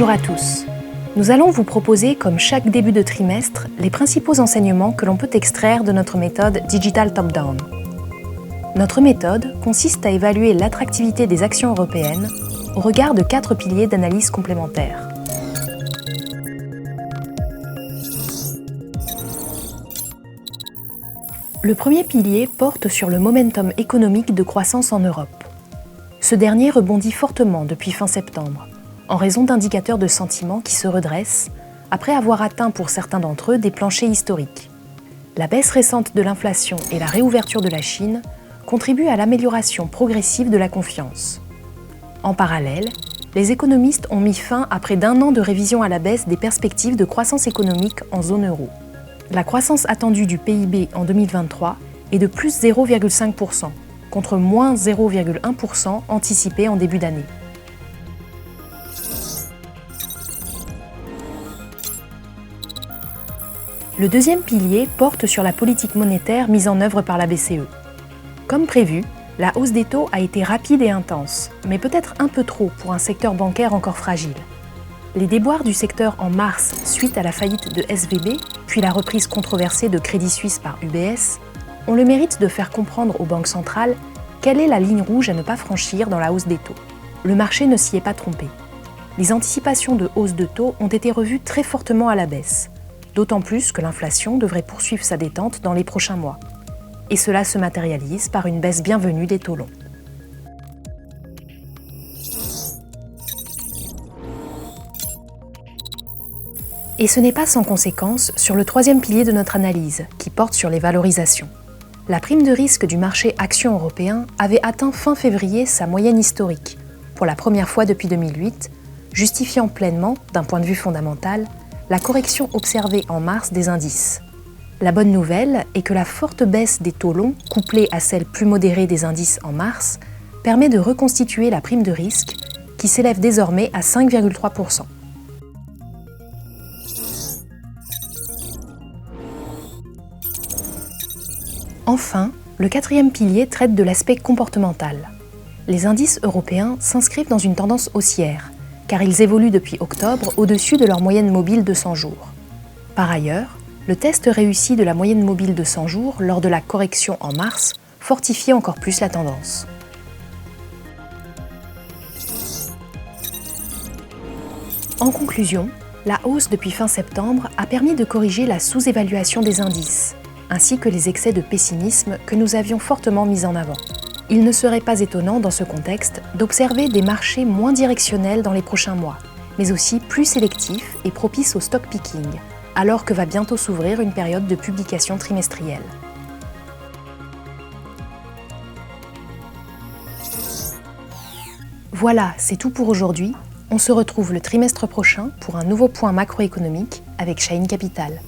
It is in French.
Bonjour à tous. Nous allons vous proposer, comme chaque début de trimestre, les principaux enseignements que l'on peut extraire de notre méthode Digital Top-Down. Notre méthode consiste à évaluer l'attractivité des actions européennes au regard de 4 piliers d'analyse complémentaires. Le premier pilier porte sur le momentum économique de croissance en Europe. Ce dernier rebondit fortement depuis fin septembre, en raison d'indicateurs de sentiment qui se redressent, après avoir atteint pour certains d'entre eux des planchers historiques. La baisse récente de l'inflation et la réouverture de la Chine contribuent à l'amélioration progressive de la confiance. En parallèle, les économistes ont mis fin à près d'un an de révision à la baisse des perspectives de croissance économique en zone euro. La croissance attendue du PIB en 2023 est de plus 0,5%, contre moins 0,1% anticipé en début d'année. Le deuxième pilier porte sur la politique monétaire mise en œuvre par la BCE. Comme prévu, la hausse des taux a été rapide et intense, mais peut-être un peu trop pour un secteur bancaire encore fragile. Les déboires du secteur en mars suite à la faillite de SVB, puis la reprise controversée de Crédit Suisse par UBS, ont le mérite de faire comprendre aux banques centrales quelle est la ligne rouge à ne pas franchir dans la hausse des taux. Le marché ne s'y est pas trompé. Les anticipations de hausse de taux ont été revues très fortement à la baisse, d'autant plus que l'inflation devrait poursuivre sa détente dans les prochains mois. Et cela se matérialise par une baisse bienvenue des taux longs. Et ce n'est pas sans conséquence sur le troisième pilier de notre analyse, qui porte sur les valorisations. La prime de risque du marché action européen avait atteint fin février sa moyenne historique, pour la première fois depuis 2008, justifiant pleinement, d'un point de vue fondamental, la correction observée en mars des indices. La bonne nouvelle est que la forte baisse des taux longs, couplée à celle plus modérée des indices en mars, permet de reconstituer la prime de risque, qui s'élève désormais à 5,3%. Enfin, le quatrième pilier traite de l'aspect comportemental. Les indices européens s'inscrivent dans une tendance haussière, car ils évoluent depuis octobre au-dessus de leur moyenne mobile de 100 jours. Par ailleurs, le test réussi de la moyenne mobile de 100 jours lors de la correction en mars fortifie encore plus la tendance. En conclusion, la hausse depuis fin septembre a permis de corriger la sous-évaluation des indices, ainsi que les excès de pessimisme que nous avions fortement mis en avant. Il ne serait pas étonnant dans ce contexte d'observer des marchés moins directionnels dans les prochains mois, mais aussi plus sélectifs et propices au stock picking, alors que va bientôt s'ouvrir une période de publication trimestrielle. Voilà, c'est tout pour aujourd'hui. On se retrouve le trimestre prochain pour un nouveau point macroéconomique avec Shaheen Capital.